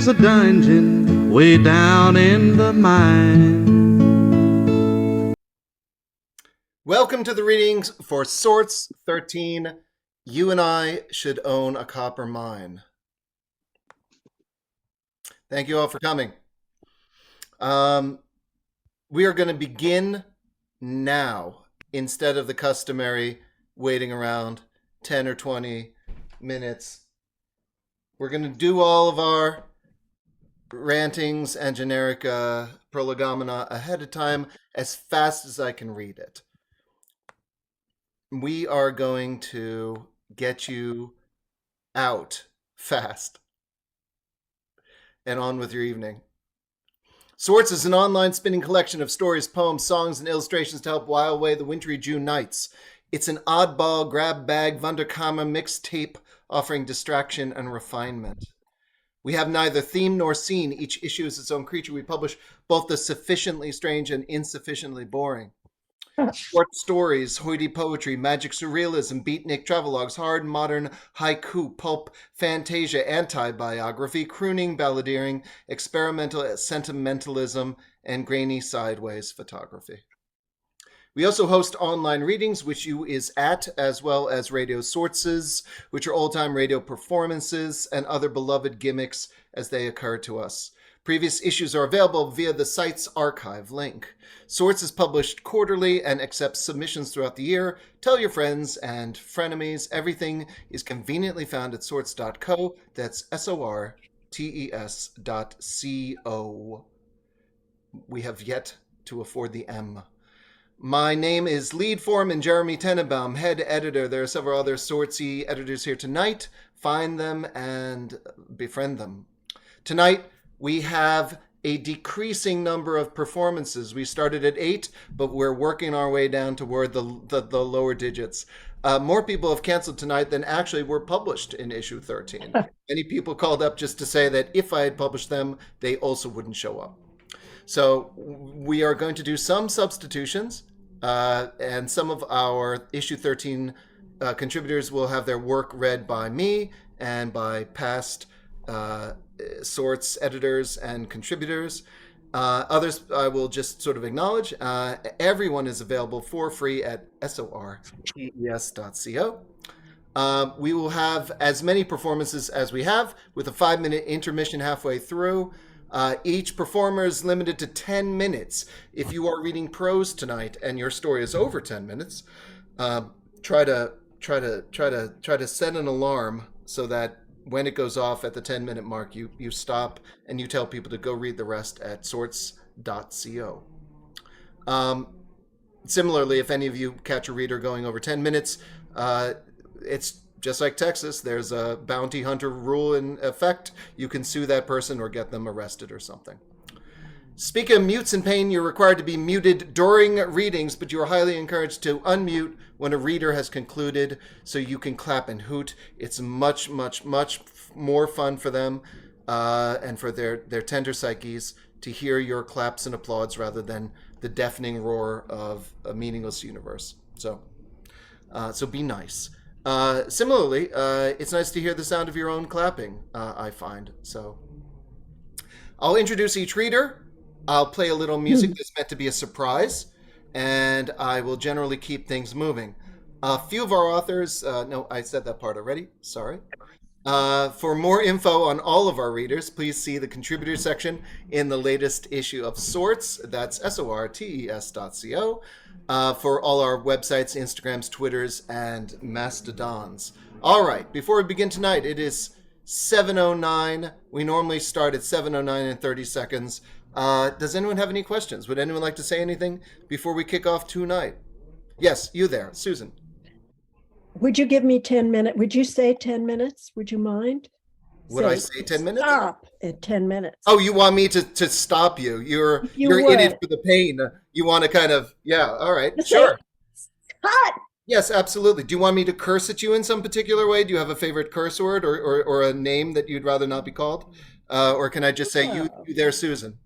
a dungeon way down in the mine. Welcome to the readings for Sorts 13. You and I should own a copper mine. Thank you all for coming. We are going to begin now instead of the customary waiting around 10 or 20 minutes. We're going to do all of our rantings and generic prolegomena ahead of time as fast as I can read it. We are going to get you out fast and on with your evening. Sorts is an online spinning collection of stories, poems, songs, and illustrations to help while away the wintry June nights. It's an oddball grab bag Wunderkammer mixtape offering distraction and refinement. We have neither theme nor scene. Each issue is its own creature. We publish both the sufficiently strange and insufficiently boring. Short stories, hoity poetry, magic surrealism, beatnik travelogues, hard modern haiku, pulp, fantasia, anti-biography, crooning, balladeering, experimental sentimentalism, and grainy sideways photography. We also host online readings, which you is at, as well as radio sortses, which are old-time radio performances and other beloved gimmicks as they occur to us. Previous issues are available via the site's archive link. Sorts is published quarterly and accepts submissions throughout the year. Tell your friends and frenemies. Everything is conveniently found at sortes.co. That's SORTES.co. We have yet to afford the M. My name is lead foreman Jeremy Tenenbaum, head editor. There are several other Sortsy editors here tonight. Find them and befriend them. Tonight, we have a decreasing number of performances. We started at 8, but we're working our way down toward the lower digits. More people have canceled tonight than actually were published in issue 13. Many people called up just to say that if I had published them, they also wouldn't show up. So we are going to do some substitutions, and some of our issue 13 contributors will have their work read by me and by past Sorts editors and contributors. Others I will just sort of acknowledge. Everyone is available for free at SORTES.co. We will have as many performances as we have, with a 5-minute intermission halfway through. Each performer is limited to 10 minutes. If you are reading prose tonight and your story is over 10 minutes, try to set an alarm so that when it goes off at the 10-minute mark, you stop and you tell people to go read the rest at sorts.co. Similarly, if any of you catch a reader going over 10 minutes, it's just like Texas. There's a bounty hunter rule in effect. You can sue that person or get them arrested or something. Speaking of mutes and pain, you're required to be muted during readings, but you are highly encouraged to unmute when a reader has concluded so you can clap and hoot. It's much, much, much more fun for them and for their tender psyches to hear your claps and applauds rather than the deafening roar of a meaningless universe. So be nice. Similarly, it's nice to hear the sound of your own clapping, I find. So I'll introduce each reader. I'll play a little music that's meant to be a surprise, and I will generally keep things moving. A few of our authors, no, I said that part already, sorry. For more info on all of our readers, please see the contributor section in the latest issue of Sorts. That's SORTES.co. For all our websites, Instagrams, Twitters, and Mastodons. All right, before we begin tonight, it is 7:09. We normally start at 7:09 and 30 seconds. Does anyone have any questions? Would anyone like to say anything before we kick off tonight? Yes, you there, Susan. Would you give me 10 minutes? Would you say 10 minutes? Would you mind? Would I say 10 minutes? Stop at 10 minutes. Oh, you want me to stop you? You're in it for the pain. You want to kind of, yeah, all right, sure. Cut! Yes, absolutely. Do you want me to curse at you in some particular way? Do you have a favorite curse word or a name that you'd rather not be called? Or can I just say, you there, Susan?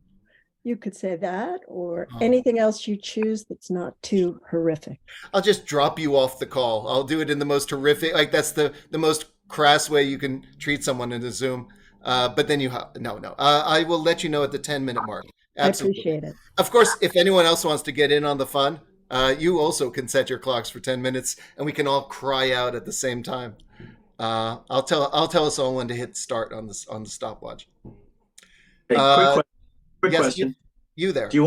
You could say that or anything else you choose that's not too horrific. I'll just drop you off the call. I'll do it in the most horrific, like that's the most crass way you can treat someone in a Zoom. But then no. I will let you know at the 10-minute mark. I Absolutely. appreciate it. Of course, if anyone else wants to get in on the fun, you also can set your clocks for 10 minutes, and we can all cry out at the same time. I'll tell us all when to hit start on the stopwatch. Hey, quick Yes, question. You there? Do you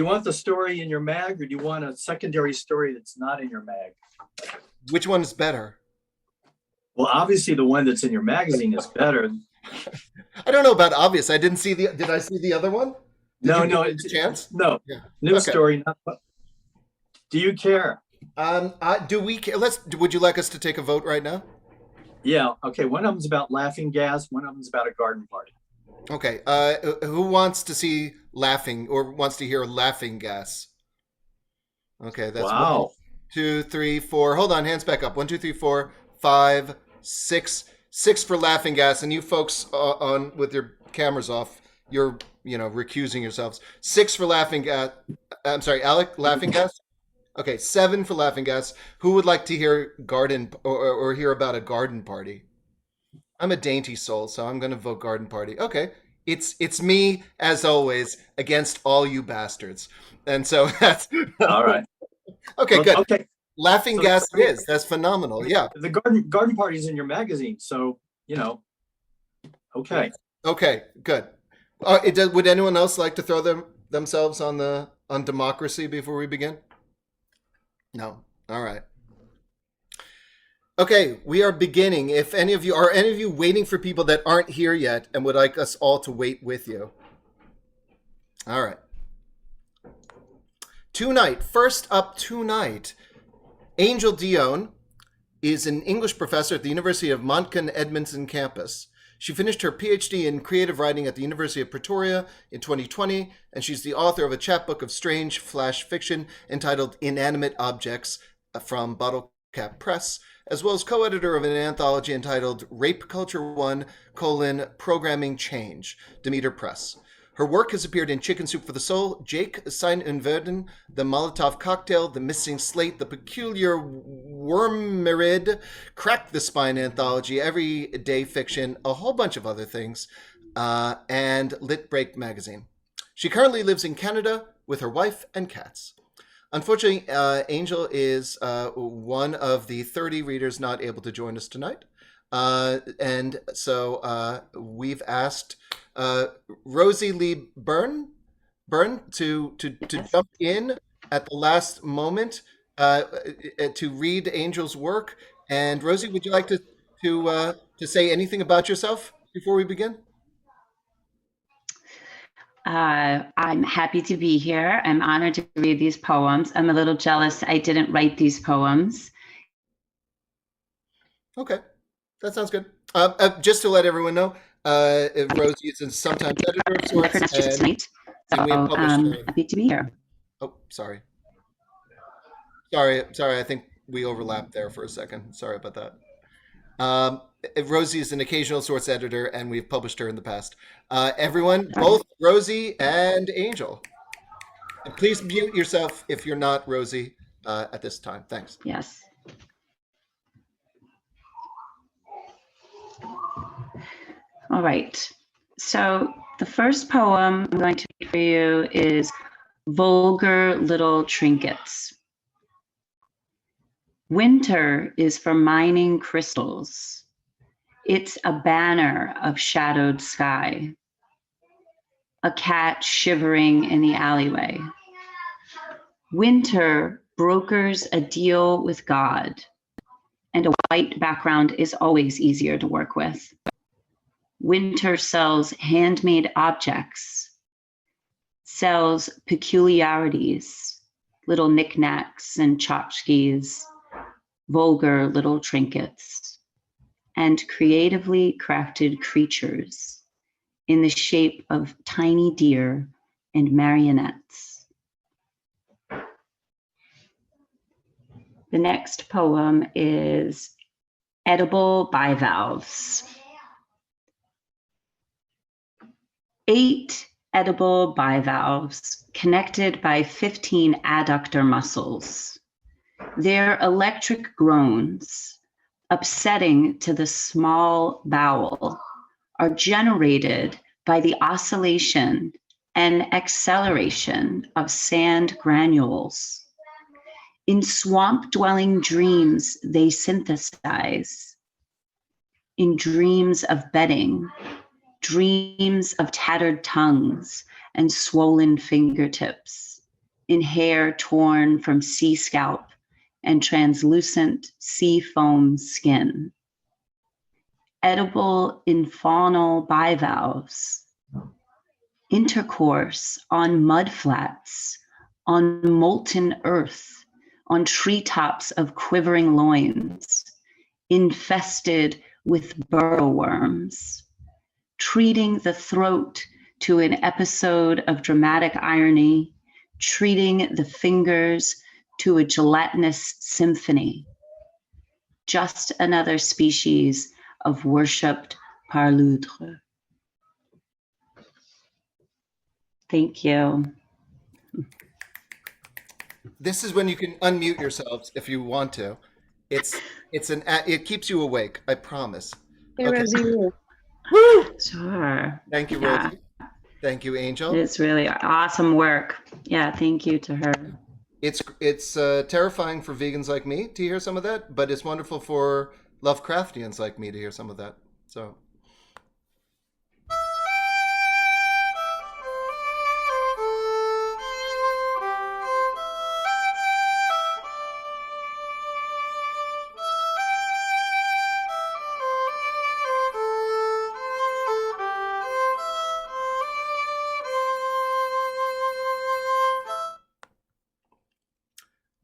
want the story in your mag, or do you want a secondary story that's not in your mag? Which one is better? Well, obviously the one that's in your magazine is better. I don't know about obvious. Did I see the other one? No, it's a chance. No, Yeah. New Okay. story. Do you care? Do we care? Would you like us to take a vote right now? Yeah. Okay. One of them's about laughing gas. One of them's about a garden party. Okay. Who wants to see laughing or wants to hear laughing gas? Okay, that's Wow. 1, 2, 3, 4. Hold on, hands back up. 1, 2, 3, 4, 5, 6. 6 for laughing gas, and you folks on with your cameras off, you're recusing yourselves. 6 for laughing gas. I'm sorry, Alec, laughing gas. Okay, 7 for laughing gas. Who would like to hear garden or hear about a garden party? I'm a dainty soul, so I'm going to vote garden party. Okay, it's me as always against all you bastards, and so that's All right. Okay, Well, good. Okay. Laughing So- gas it is. That's phenomenal. Yeah. The garden party's in your magazine, so okay. Okay, good. Would anyone else like to throw themselves on democracy before we begin? No. All right. Okay, we are beginning. If any of you waiting for people that aren't here yet and would like us all to wait with you? All right. First up tonight, Angel Dionne is an English professor at the University of Montclair Edmonton campus. She finished her PhD in creative writing at the University of Pretoria in 2020, and she's the author of a chapbook of strange flash fiction entitled Inanimate Objects from Bottle Cap Press, as well as co-editor of an anthology entitled Rape Culture 1: Programming Change, Demeter Press. Her work has appeared in Chicken Soup for the Soul, Jake, Sein und Werden, The Molotov Cocktail, The Missing Slate, The Peculiar Wormerid, Crack the Spine Anthology, Everyday Fiction, a whole bunch of other things, and Lit Break Magazine. She currently lives in Canada with her wife and cats. Unfortunately, Angel is one of the 30 readers not able to join us tonight. And so we've asked Rosie Lee Byrne to jump in at the last moment to read Angel's work. And Rosie, would you like to say anything about yourself before we begin? I'm happy to be here. I'm honored to read these poems. I'm a little jealous I didn't write these poems. Okay, that sounds good. Just to let everyone know, Rosie is a sometimes editor of sorts, and we published. Happy to be here. Oh, sorry. I think we overlapped there for a second. Sorry about that. Rosie is an occasional sorts editor, and we've published her in the past. Everyone, both Rosie and Angel, and please mute yourself if you're not Rosie at this time. Thanks. Yes. All right. So the first poem I'm going to read for you is Vulgar Little Trinkets. Winter is for mining crystals. It's a banner of shadowed sky. A cat shivering in the alleyway. Winter brokers a deal with God, and a white background is always easier to work with. Winter sells handmade objects, sells peculiarities, little knickknacks and tchotchkes, vulgar little trinkets, and creatively crafted creatures in the shape of tiny deer and marionettes. The next poem is Edible Bivalves. 8 edible bivalves connected by 15 adductor muscles. Their electric groans, upsetting to the small bowel, are generated by the oscillation and acceleration of sand granules. In swamp-dwelling dreams, they synthesize. In dreams of bedding, dreams of tattered tongues and swollen fingertips, in hair torn from sea scalp and translucent sea foam skin. Edible infaunal bivalves, intercourse on mudflats, on molten earth, on treetops of quivering loins, infested with burrow worms, treating the throat to an episode of dramatic irony, treating the fingers to a gelatinous symphony. Just another species of worshipped par l'autre. Thank you. This is when you can unmute yourselves if you want to. It keeps you awake, I promise. Hey, Okay. Rosie. Woo! Sure. Thank you, Yeah. Rosie. Thank you, Angel. It's really awesome work. Yeah, thank you to her. It's terrifying for vegans like me to hear some of that, but it's wonderful for Lovecraftians like me to hear some of that. So.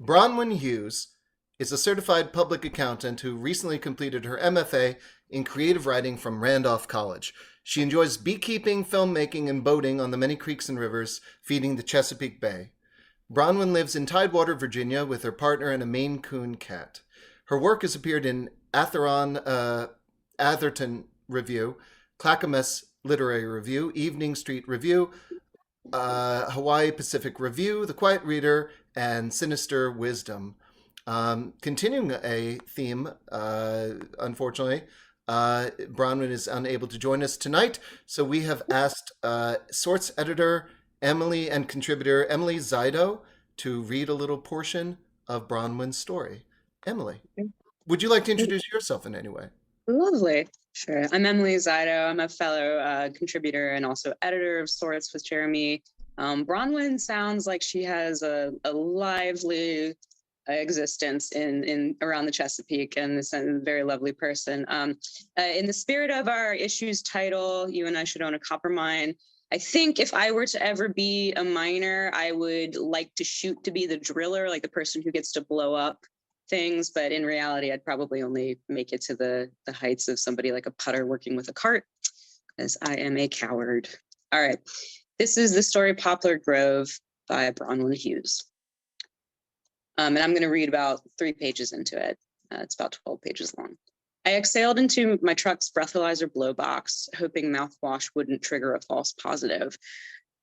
Bronwyn Hughes is a certified public accountant who recently completed her MFA in creative writing from Randolph College. She enjoys beekeeping, filmmaking, and boating on the many creeks and rivers feeding the Chesapeake Bay. Bronwyn lives in Tidewater, Virginia, with her partner and a Maine Coon cat. Her work has appeared in Atherton Review, Clackamas Literary Review, Evening Street Review, Hawaii Pacific Review, The Quiet Reader, and Sinister Wisdom. Continuing a theme, unfortunately, Bronwyn is unable to join us tonight, so we have asked Sorts editor Emily and contributor Emily Zido to read a little portion of Bronwyn's story. Emily, would you like to introduce yourself in any way? Lovely. Sure. I'm Emily Zido. I'm a fellow contributor and also editor of Sorts with Jeremy. Bronwyn sounds like she has a lively existence in around the Chesapeake, and is a very lovely person. In the spirit of our issue's title, You and I Should Own a Copper Mine, I think if I were to ever be a miner, I would like to shoot to be the driller, like the person who gets to blow up things. But in reality, I'd probably only make it to the heights of somebody like a putter working with a cart, as I am a coward. All right. This is the story Poplar Grove by Bronwyn Hughes. And I'm going to read about 3 pages into it. It's about 12 pages long. I exhaled into my truck's breathalyzer blow box, hoping mouthwash wouldn't trigger a false positive.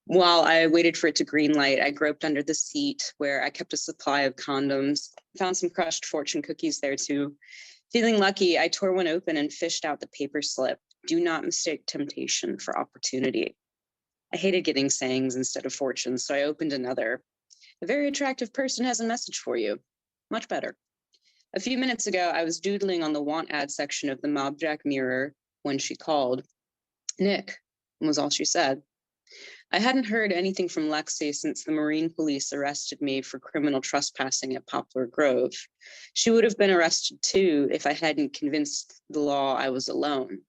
While I waited for it to green light, I groped under the seat where I kept a supply of condoms, found some crushed fortune cookies there too. Feeling lucky, I tore one open and fished out the paper slip. Do not mistake temptation for opportunity. I hated getting sayings instead of fortunes, so I opened another. A very attractive person has a message for you. Much better. A few minutes ago, I was doodling on the want ad section of the Mobjack Mirror when she called. Nick, was all she said. I hadn't heard anything from Lexi since the Marine Police arrested me for criminal trespassing at Poplar Grove. She would have been arrested too if I hadn't convinced the law I was alone.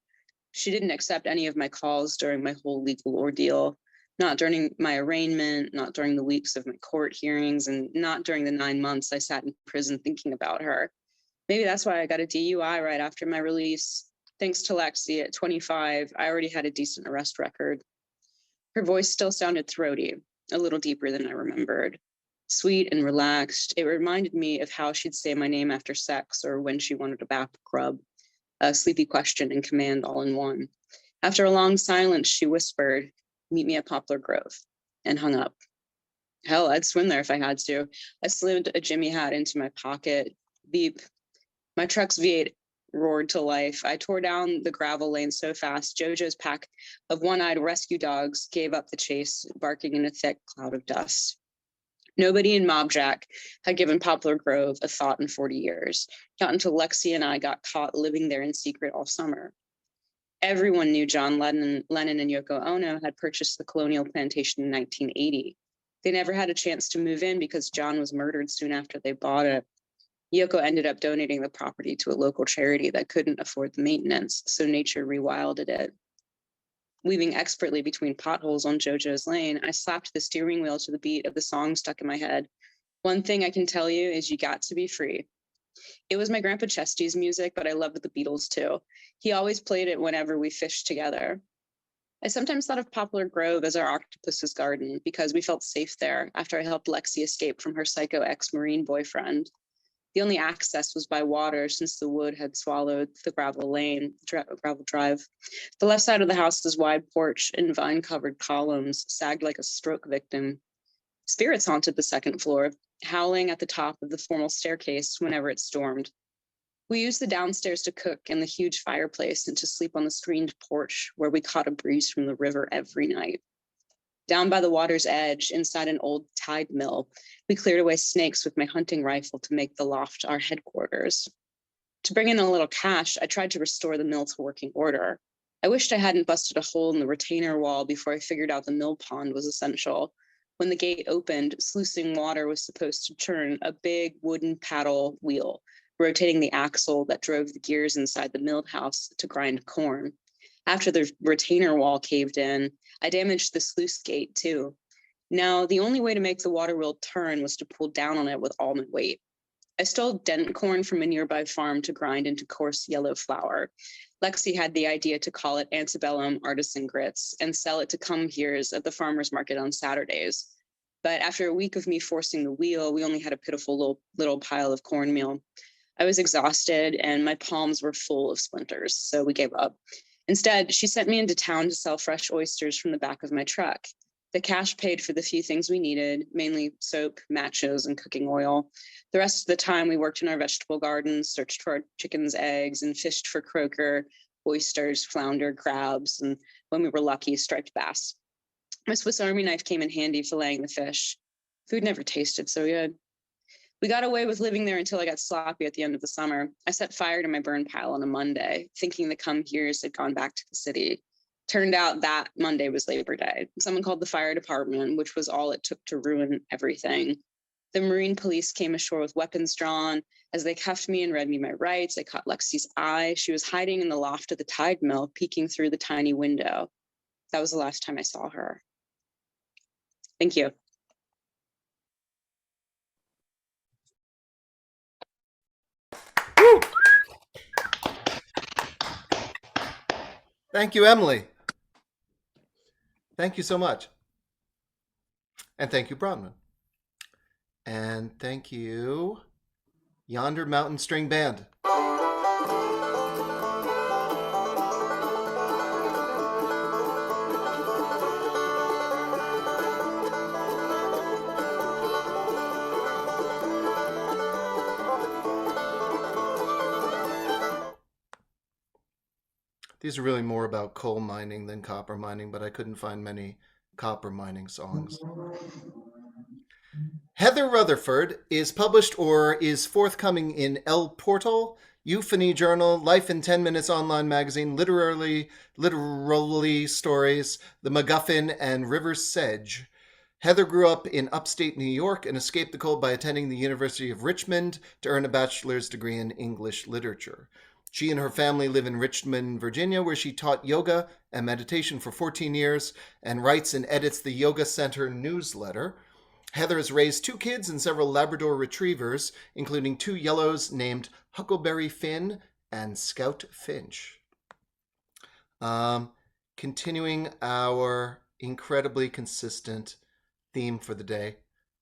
She didn't accept any of my calls during my whole legal ordeal, not during my arraignment, not during the weeks of my court hearings, and not during the 9 months I sat in prison thinking about her. Maybe that's why I got a DUI right after my release. Thanks to Lexi, at 25, I already had a decent arrest record. Her voice still sounded throaty, a little deeper than I remembered. Sweet and relaxed, it reminded me of how she'd say my name after sex or when she wanted a bath rub. A sleepy question and command all in one. After a long silence, she whispered, "Meet me at Poplar Grove," and hung up. Hell, I'd swim there if I had to. I slid a Jimmy hat into my pocket. Beep. My truck's V8 roared to life. I tore down the gravel lane so fast, Jojo's pack of one-eyed rescue dogs gave up the chase, barking in a thick cloud of dust. Nobody in Mob Jack had given Poplar Grove a thought in 40 years, not until Lexi and I got caught living there in secret all summer. Everyone knew John Lennon and Yoko Ono had purchased the Colonial Plantation in 1980. They never had a chance to move in because John was murdered soon after they bought it. Yoko ended up donating the property to a local charity that couldn't afford the maintenance, so nature rewilded it. Weaving expertly between potholes on JoJo's lane, I slapped the steering wheel to the beat of the song stuck in my head. One thing I can tell you is you got to be free. It was my grandpa Chesty's music, but I loved the Beatles too. He always played it whenever we fished together. I sometimes thought of Poplar Grove as our octopus's garden because we felt safe there after I helped Lexi escape from her psycho ex-Marine boyfriend. The only access was by water since the wood had swallowed the gravel drive. The left side of the house's wide porch and vine-covered columns sagged like a stroke victim. Spirits haunted the second floor, howling at the top of the formal staircase whenever it stormed. We used the downstairs to cook and the huge fireplace and to sleep on the screened porch where we caught a breeze from the river every night. Down by the water's edge, inside an old tide mill, we cleared away snakes with my hunting rifle to make the loft our headquarters. To bring in a little cash, I tried to restore the mill to working order. I wished I hadn't busted a hole in the retainer wall before I figured out the mill pond was essential. When the gate opened, sluicing water was supposed to turn a big wooden paddle wheel, rotating the axle that drove the gears inside the milled house to grind corn. After the retainer wall caved in, I damaged the sluice gate too. Now, the only way to make the water wheel turn was to pull down on it with all my weight. I stole dent corn from a nearby farm to grind into coarse yellow flour. Lexi had the idea to call it antebellum artisan grits and sell it to come-heres at the farmer's market on Saturdays. But after a week of me forcing the wheel, we only had a pitiful little pile of cornmeal. I was exhausted and my palms were full of splinters, so we gave up. Instead, she sent me into town to sell fresh oysters from the back of my truck. The cash paid for the few things we needed, mainly soap, matches, and cooking oil. The rest of the time, we worked in our vegetable gardens, searched for our chickens' eggs, and fished for croaker, oysters, flounder, crabs, and when we were lucky, striped bass. My Swiss Army knife came in handy filleting the fish. Food never tasted so good. We got away with living there until I got sloppy at the end of the summer. I set fire to my burn pile on a Monday, thinking the come-heres had gone back to the city. Turned out that Monday was Labor Day. Someone called the fire department, which was all it took to ruin everything. The Marine police came ashore with weapons drawn. As they cuffed me and read me my rights, I caught Lexi's eye. She was hiding in the loft of the tide mill, peeking through the tiny window. That was the last time I saw her. Thank you. Thank you, Emily. Thank you so much. And thank you, Bronwyn. And thank you, Yonder Mountain String Band. These are really more about coal mining than copper mining, but I couldn't find many copper mining songs. Heather Rutherford is published or is forthcoming in El Portal, Euphony Journal, Life in 10 Minutes Online Magazine, Literally Stories, The MacGuffin, and River's Sedge. Heather grew up in upstate New York and escaped the cold by attending the University of Richmond to earn a bachelor's degree in English literature. She and her family live in Richmond, Virginia, where she taught yoga and meditation for 14 years and writes and edits the Yoga Center newsletter. Heather has raised 2 kids and several Labrador retrievers, including 2 yellows named Huckleberry Finn and Scout Finch. Continuing our incredibly consistent theme for the day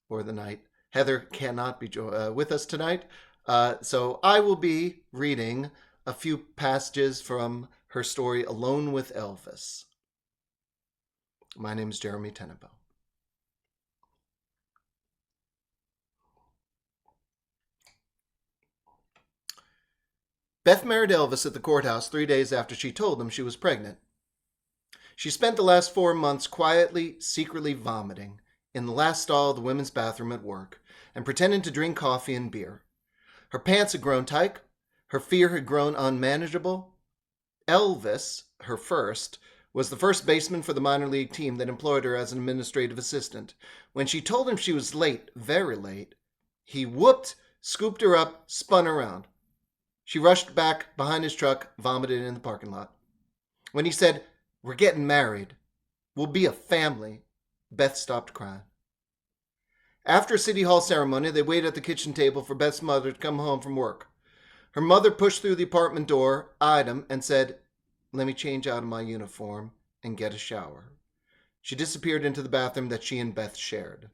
or the night. Heather cannot be with us tonight, so I will be reading a few passages from her story, Alone with Elvis. My name is Jeremy Tenenbaum. Beth married Elvis at the courthouse 3 days after she told him she was pregnant. She spent the last 4 months quietly, secretly vomiting in the last stall of the women's bathroom at work and pretending to drink coffee and beer. Her pants had grown tight. Her fear had grown unmanageable. Elvis, her first, was the first baseman for the minor league team that employed her as an administrative assistant. When she told him she was late, very late, he whooped, scooped her up, spun around. She rushed back behind his truck, vomited in the parking lot. When he said, "We're getting married. We'll be a family," Beth stopped crying. After a City Hall ceremony, they waited at the kitchen table for Beth's mother to come home from work. Her mother pushed through the apartment door, eyed him, and said, "Let me change out of my uniform and get a shower." She disappeared into the bathroom that she and Beth shared.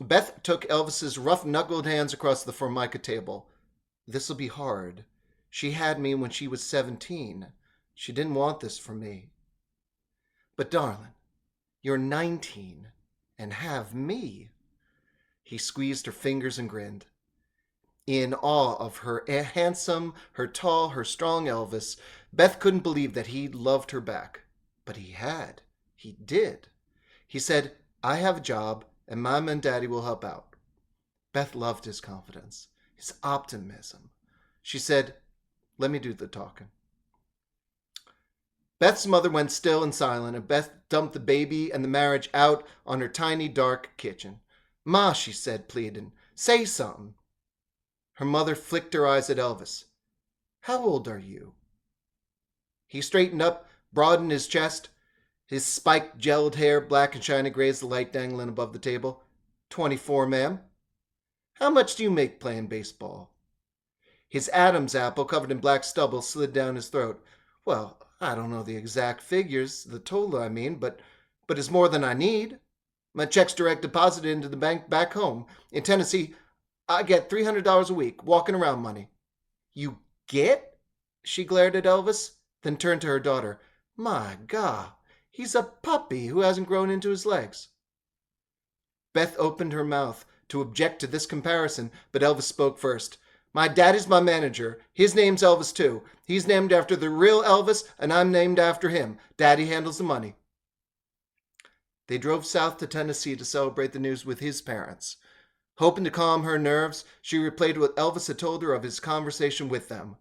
Beth took Elvis's rough-knuckled hands across the formica table. "This'll be hard. She had me when she was 17. She didn't want this for me." "But darling, you're 19 and have me." He squeezed her fingers and grinned. In awe of her handsome, her tall, her strong Elvis, Beth couldn't believe that he loved her back. But he had. He did. He said, "I have a job, and Mom and Daddy will help out." Beth loved his confidence, his optimism. She said, "Let me do the talking." Beth's mother went still and silent, and Beth dumped the baby and the marriage out on her tiny, dark kitchen. "Ma," she said, pleading, "say something." Her mother flicked her eyes at Elvis. "How old are you?" He straightened up, broadened his chest. His spiked, gelled hair, black and shiny, grazed the light dangling above the table. 24, ma'am." "How much do you make playing baseball?" His Adam's apple, covered in black stubble, slid down his throat. "Well, I don't know the exact figures, the total I mean, but it's more than I need. My check's direct deposited into the bank back home. In Tennessee, I get $300 a week, walking around money." "You get?" She glared at Elvis, then turned to her daughter. "My God, he's a puppy who hasn't grown into his legs." Beth opened her mouth to object to this comparison, but Elvis spoke first. "My daddy's my manager. His name's Elvis, too. He's named after the real Elvis, and I'm named after him. Daddy handles the money." They drove south to Tennessee to celebrate the news with his parents. Hoping to calm her nerves, she replayed what Elvis had told her of his conversation with them.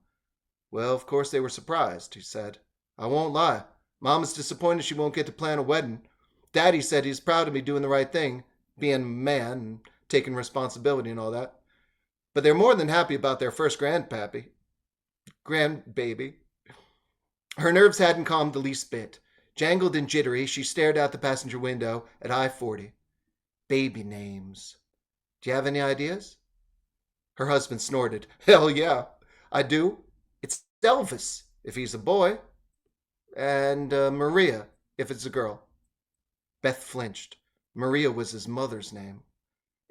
"Well, of course they were surprised," he said. "I won't lie. Mom is disappointed she won't get to plan a wedding. Daddy said he's proud of me doing the right thing, being a man and taking responsibility and all that. But they're more than happy about their first grandbaby." Her nerves hadn't calmed the least bit. Jangled and jittery, she stared out the passenger window at I-40. Baby names. "Do you have any ideas?" Her husband snorted. "Hell yeah, I do. It's Elvis, if he's a boy. And Maria, if it's a girl." Beth flinched. Maria was his mother's name.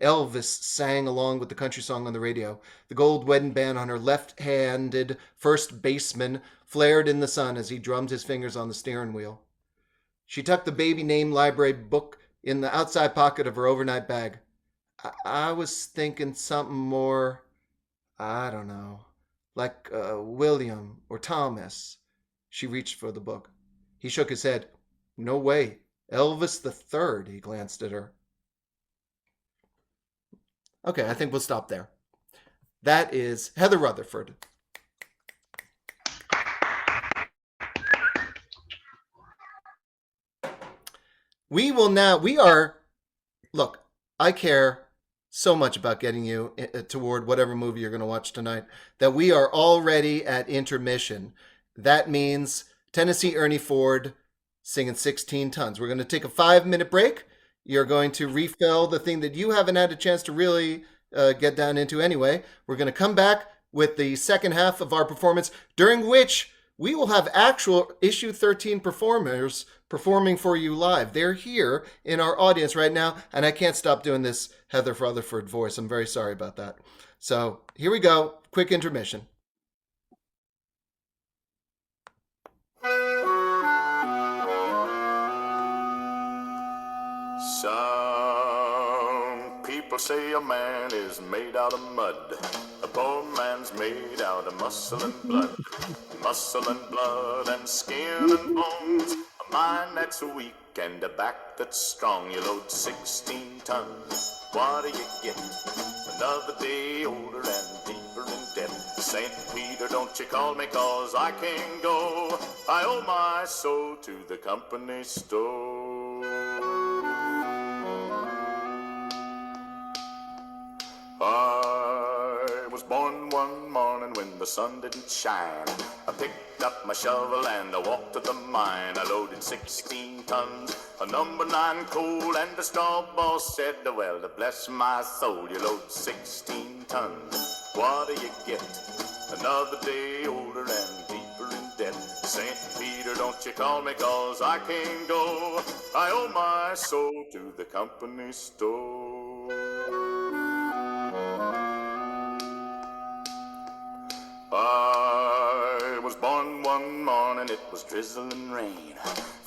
Elvis sang along with the country song on the radio. The gold wedding band on her left-handed first baseman flared in the sun as he drummed his fingers on the steering wheel. She tucked the baby name library book in the outside pocket of her overnight bag. I was thinking something more, I don't know, like William or Thomas." She reached for the book. He shook his head. "No way. Elvis the Third." He glanced at her. Okay, I think we'll stop there. That is Heather Rutherford. Look, I care so much about getting you toward whatever movie you're going to watch tonight that we are already at intermission. That means Tennessee Ernie Ford singing 16 Tons. We're going to take a 5-minute break. You're going to refill the thing that you haven't had a chance to really get down into anyway. We're going to come back with the second half of our performance, during which we will have actual issue 13 performers performing for you live. They're here in our audience right now, and I can't stop doing this Heather Rutherford voice. I'm very sorry about that. So here we go. Quick intermission. Some people say a man is made out of mud. A poor man's made out of muscle and blood and skin and bones. A mind that's weak and a back that's strong. You load 16 tons. What do you get? Another day older and deeper in debt. St. Peter, don't you call me, 'cause I can't go. I owe my soul to the company store. I was born one morning when the sun didn't shine. I picked up my shovel and I walked to the mine. I loaded 16 tons of number 9 coal, and the straw boss said, well, to bless my soul, you load 16 tons. What do you get? Another day older and deeper in debt. St. Peter, don't you call me, 'cause I can't go. I owe my soul to the company store. I was born one morning, it was drizzling rain.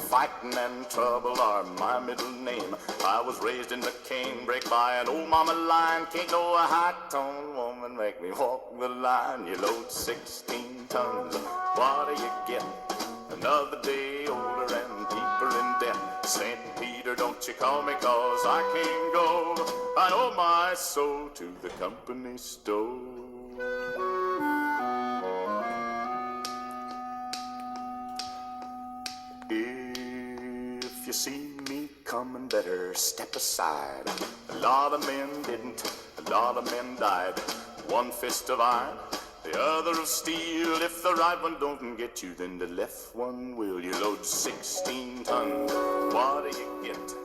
Fighting and trouble are my middle name. I was raised in the canebrake by an old mama lion. Can't no high-toned woman make me walk the line. You load 16 tons, what do you get? Another day older and deeper in debt. St. Peter, don't you call me, 'cause I can't go. I owe my soul to the company store. If you see me coming, better step aside. A lot of men didn't, a lot of men died. One fist of iron, the other of steel. If the right one don't get you, then the left one will. You load 16 tons, what do you get?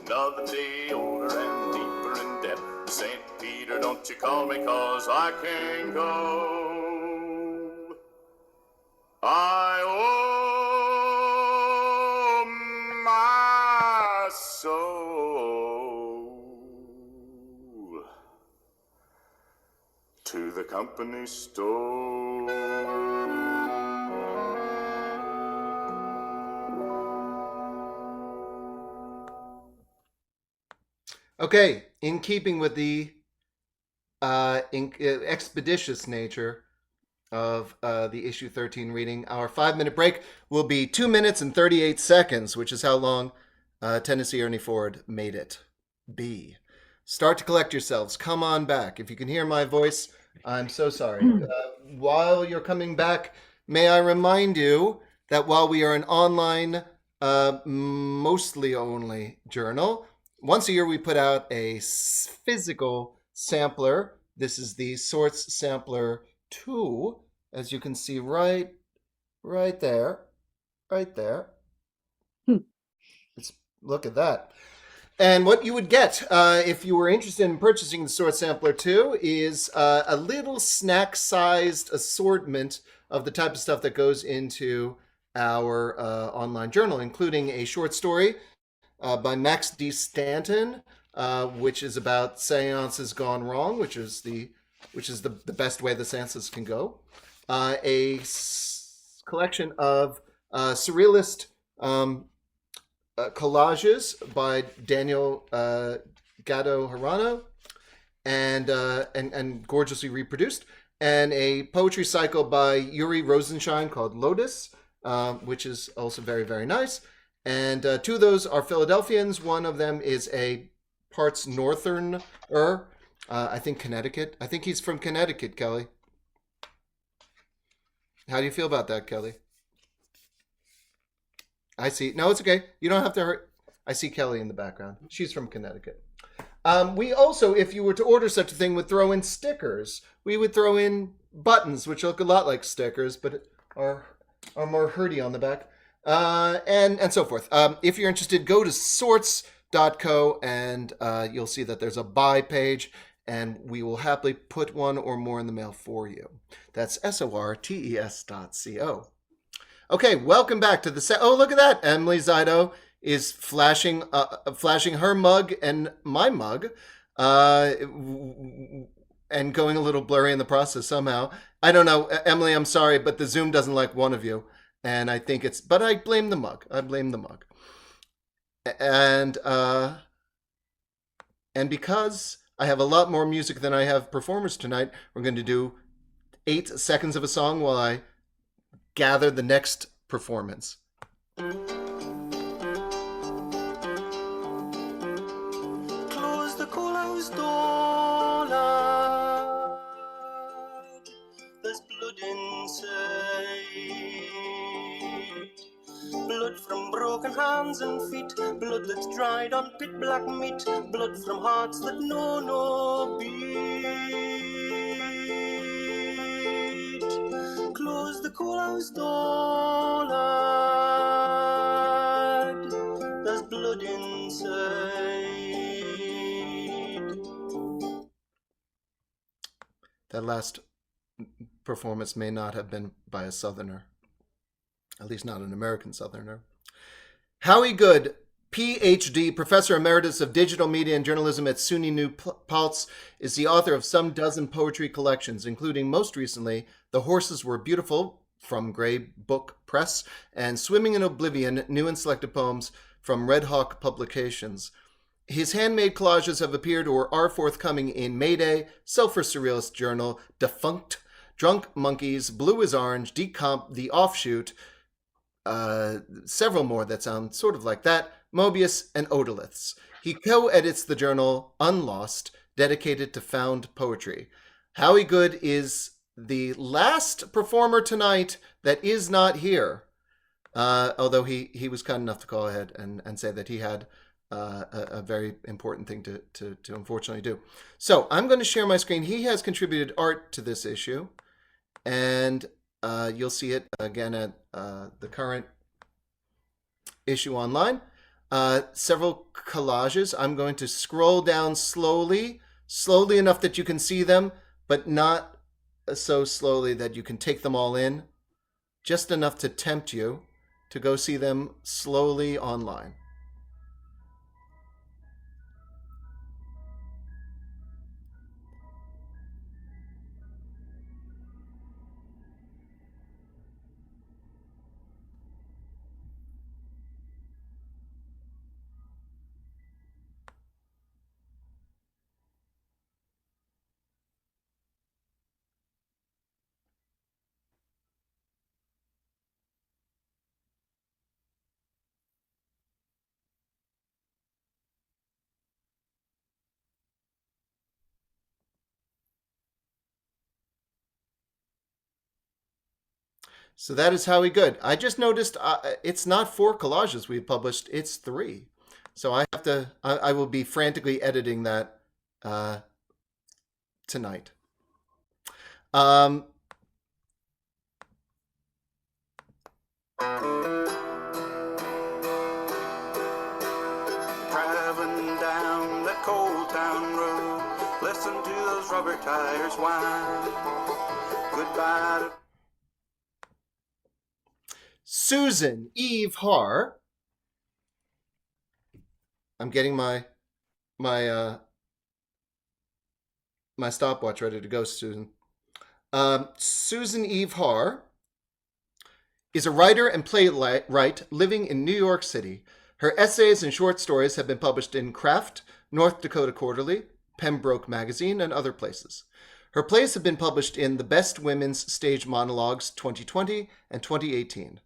Another day older and deeper in debt. St. Peter, don't you call me, 'cause I can't go. I owe my soul to the company store. Okay, in keeping with the expeditious nature of the issue 13 reading, our 5-minute break will be 2 minutes and 38 seconds, which is how long Tennessee Ernie Ford made it be. Start to collect yourselves. Come on back. If you can hear my voice, I'm so sorry. While you're coming back, may I remind you that while we are an online, mostly only journal, once a year we put out a physical sampler. This is the Sorts Sampler 2, as you can see right there. Look at that. And what you would get if you were interested in purchasing the Sorts Sampler 2 is a little snack-sized assortment of the type of stuff that goes into our online journal, including a short story by Max D. Stanton, which is about seances gone wrong, which is the best way the seances can go. Collection of surrealist collages by Daniel Gatto Hirano, and gorgeously reproduced, and a poetry cycle by Yuri Rosenshine called Lotus, which is also very, very nice. And 2 of those are Philadelphians. One of them is a parts northerner, I think Connecticut. I think he's from Connecticut, Kelly. How do you feel about that, Kelly? I see. No, it's okay. You don't have to hurt. I see Kelly in the background. She's from Connecticut. We also, if you were to order such a thing, would throw in stickers. We would throw in buttons, which look a lot like stickers, but are more hurdy on the back. And so forth. If you're interested, go to sorts.co and you'll see that there's a buy page, and we will happily put one or more in the mail for you. That's SORTES.co. Okay, welcome back to the set. Oh, look at that. Emily Zido is flashing her mug and my mug, and going a little blurry in the process somehow. I don't know, Emily, I'm sorry, but the Zoom doesn't like one of you. And I think but I blame the mug. And because I have a lot more music than I have performers tonight. We're going to do 8 seconds of a song while I gather the next performance. Close the coalhouse door, lad. There's blood inside. Blood from broken hands and feet, blood that's dried on pit black meat, blood from hearts that know no beat. Close the coalhouse door, lad. There's blood inside. That last performance may not have been by a Southerner, at least not an American Southerner. Howie Good, PhD, Professor Emeritus of Digital Media and Journalism at SUNY New Paltz, is the author of some dozen poetry collections, including most recently The Horses Were Beautiful from Grey Book Press and Swimming in Oblivion, New and Selected Poems from Red Hawk Publications. His handmade collages have appeared or are forthcoming in Mayday, Sulfur Surrealist Journal, Defunct, Drunk Monkeys, Blue is Orange, Decomp, The Offshoot, several more that sound sort of like that, Mobius, and Odoliths. He co-edits the journal Unlost, dedicated to found poetry. Howie Good is the last performer tonight that is not here, although he was kind enough to call ahead and say that he had a very important thing to unfortunately do. So I'm going to share my screen. He has contributed art to this issue, and you'll see it again at the current issue online. Several collages. I'm going to scroll down slowly enough that you can see them, but not so slowly that you can take them all in, just enough to tempt you to go see them slowly online. So that is Howie Good. I just noticed it's not 4 collages we've published, it's 3. So I will be frantically editing that tonight. Driving down that cold town road, listen to those rubber tires whine. Goodbye to Susan Eve Haar. I'm getting my stopwatch ready to go, Susan. Susan Eve Haar is a writer and playwright living in New York City. Her essays and short stories have been published in Craft, North Dakota Quarterly, Pembroke Magazine, and other places. Her plays have been published in the Best Women's Stage Monologues 2020 and 2018.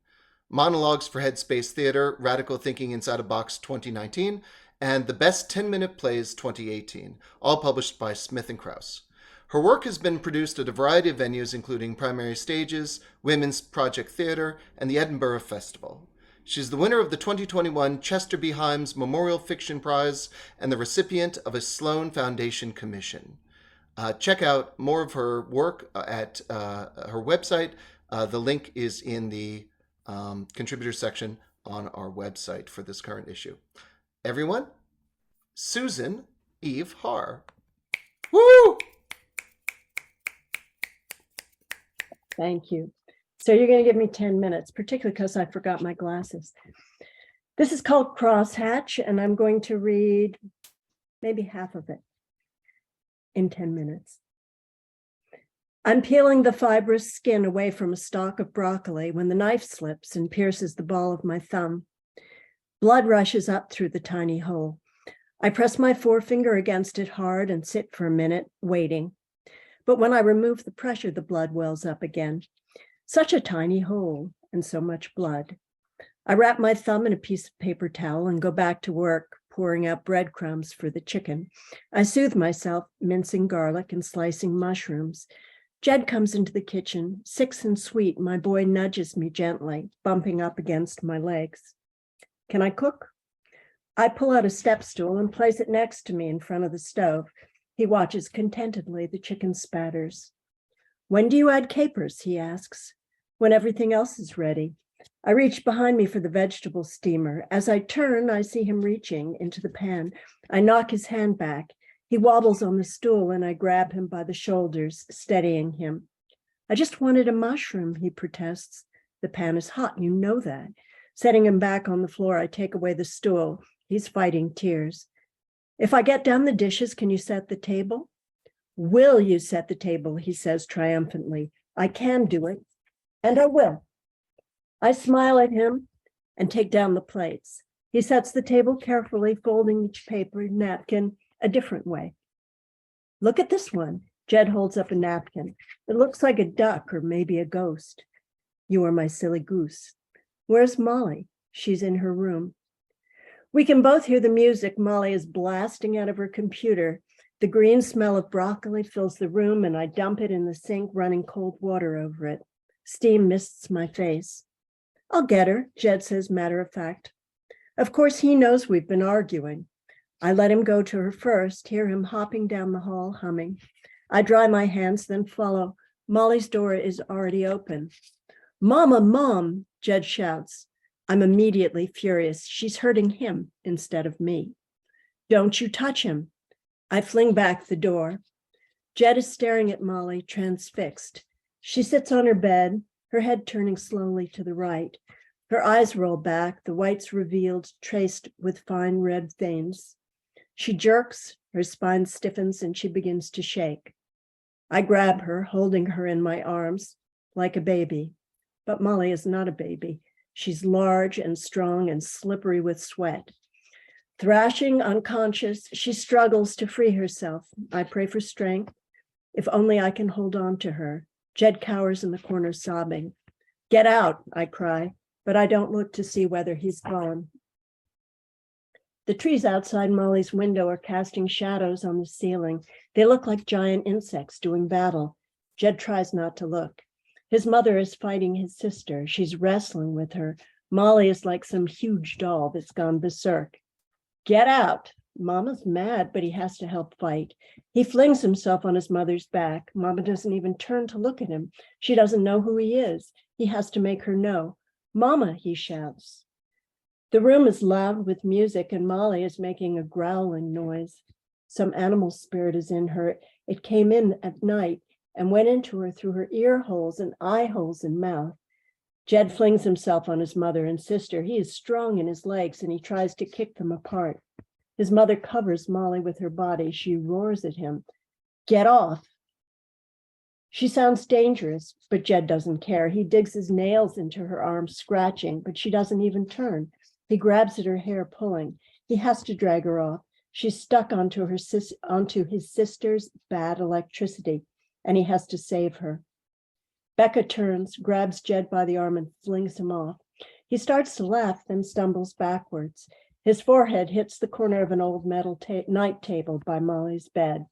Monologues for Headspace Theater, Radical Thinking Inside a Box 2019, and the Best 10-Minute Plays 2018, all published by Smith & Krause. Her work has been produced at a variety of venues, including Primary Stages, Women's Project Theater, and the Edinburgh Festival. She's the winner of the 2021 Chester B. Himes Memorial Fiction Prize and the recipient of a Sloan Foundation Commission. Check out more of her work at her website. The link is in the contributor section on our website for this current issue. Everyone, Susan Eve Haar. Woo! Thank you. So you're going to give me 10 minutes, particularly because I forgot my glasses. This is called Crosshatch, and I'm going to read maybe half of it in 10 minutes. I'm peeling the fibrous skin away from a stalk of broccoli when the knife slips and pierces the ball of my thumb. Blood rushes up through the tiny hole. I press my forefinger against it hard and sit for a minute, waiting. But when I remove the pressure, the blood wells up again. Such a tiny hole and so much blood. I wrap my thumb in a piece of paper towel and go back to work, pouring out breadcrumbs for the chicken. I soothe myself, mincing garlic and slicing mushrooms. Jed comes into the kitchen, sick and sweet. My boy nudges me gently, bumping up against my legs. Can I cook? I pull out a step stool and place it next to me in front of the stove. He watches contentedly the chicken spatters. When do you add capers? He asks. When everything else is ready. I reach behind me for the vegetable steamer. As I turn, I see him reaching into the pan. I knock his hand back. He wobbles on the stool and I grab him by the shoulders, steadying him. I just wanted a mushroom, he protests. The pan is hot, you know that. Setting him back on the floor, I take away the stool. He's fighting tears. If I get down the dishes, can you set the table? Will you set the table? He says triumphantly. I can do it, and I will. I smile at him and take down the plates. He sets the table carefully, folding each paper napkin a different way. Look at this one. Jed holds up a napkin. It looks like a duck or maybe a ghost. You are my silly goose. Where's Molly? She's in her room. We can both hear the music Molly is blasting out of her computer. The green smell of broccoli fills the room and I dump it in the sink, running cold water over it. Steam mists my face. I'll get her, Jed says, matter of fact. Of course, he knows we've been arguing. I let him go to her first, hear him hopping down the hall, humming. I dry my hands, then follow. Molly's door is already open. Mama, Mom, Jed shouts. I'm immediately furious. She's hurting him instead of me. Don't you touch him. I fling back the door. Jed is staring at Molly, transfixed. She sits on her bed, her head turning slowly to the right. Her eyes roll back, the whites revealed, traced with fine red veins. She jerks, her spine stiffens, and she begins to shake. I grab her, holding her in my arms like a baby. But Molly is not a baby. She's large and strong and slippery with sweat. Thrashing, unconscious, she struggles to free herself. I pray for strength. If only I can hold on to her. Jed cowers in the corner, sobbing. Get out, I cry, but I don't look to see whether he's gone. The trees outside Molly's window are casting shadows on the ceiling. They look like giant insects doing battle. Jed tries not to look. His mother is fighting his sister. She's wrestling with her. Molly is like some huge doll that's gone berserk. Get out. Mama's mad, but he has to help fight. He flings himself on his mother's back. Mama doesn't even turn to look at him. She doesn't know who he is. He has to make her know. Mama, he shouts. The room is loud with music and Molly is making a growling noise. Some animal spirit is in her. It came in at night and went into her through her ear holes and eye holes and mouth. Jed flings himself on his mother and sister. He is strong in his legs and he tries to kick them apart. His mother covers Molly with her body. She roars at him. Get off. She sounds dangerous, but Jed doesn't care. He digs his nails into her arms, scratching, but she doesn't even turn. He grabs at her hair, pulling. He has to drag her off. She's stuck onto his sister's bad electricity, and he has to save her. Becca turns, grabs Jed by the arm and flings him off. He starts to laugh, then stumbles backwards. His forehead hits the corner of an old metal night table by Molly's bed.